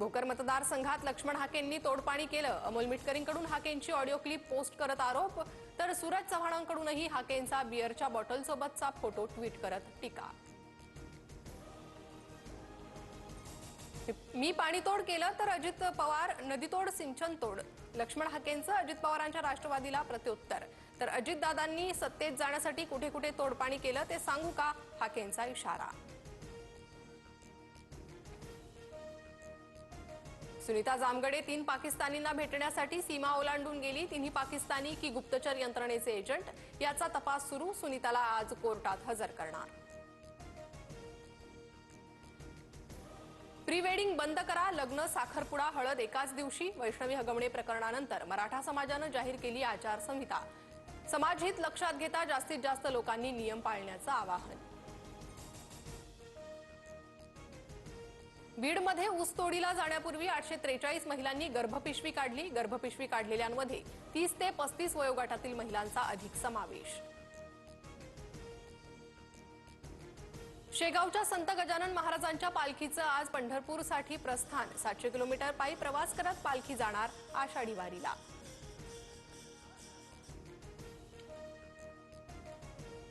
भोकर मतदारसंघात लक्ष्मण हाकेंनी तोडपाणी केलं। Amol मिटकरींकडून हाकेंची audio clip post करत आरोप, तर सूरज चव्हाणांकडूनही हाकेंचा बिअरच्या बॉटलसोबतचा फोटो ट्विट करत टीका। मी पाणीतोड केलं तर अजित पवार नदीतोड सिंचन तोड। लक्ष्मण हाकेंचं अजित पवारांच्या राष्ट्रवादीला प्रत्युत्तर, तर अजितदादांनी सत्तेत जाण्यासाठी कुठे कुठे तोडपाणी केलं ते सांगू का, हाकेंचा इशारा। सुनीता जामगडे 3 पाकिस्तानींना भेटण्यासाठी सीमा ओलांडून गेली। तिन्ही पाकिस्तानी की गुप्तचर यंत्रणेचे एजंट, याचा तपास सुरू। सुनीताला आज कोर्टात हजर करणार। प्री वेडिंग बंद करा, लग्न साखरपुडा हळद एकाच दिवशी। वैष्णवी हगवणे प्रकरणानंतर मराठा समाजानं जाहीर केली आचारसंहिता। समाजहित लक्षात घेता जास्तीत जास्त लोकांनी नियम पाळण्याचं आवाहन। बीडमध्ये ऊसतोडीला जाण्यापूर्वी 843 महिलांनी गर्भपिशवी काढली। गर्भपिशवी काढलेल्यांमध्ये 30 ते 35 वयोगटातील महिलांचा अधिक समावेश। शेगावच्या संत गजानन महाराजांच्या पालखीचं आज पंढरपूरसाठी प्रस्थान। 700 किलोमीटर पायी प्रवास करत पालखी जाणार आषाढी वारीला।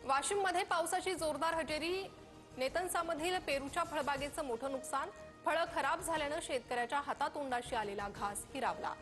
वाशिममध्ये पावसाची जोरदार हजेरी। नेतनसामधील पेरूच्या फळबागेचं मोठं नुकसान। फळं खराब झाल्यानं शेतकऱ्याच्या हातातोंडाशी आलेला घास हिरावला।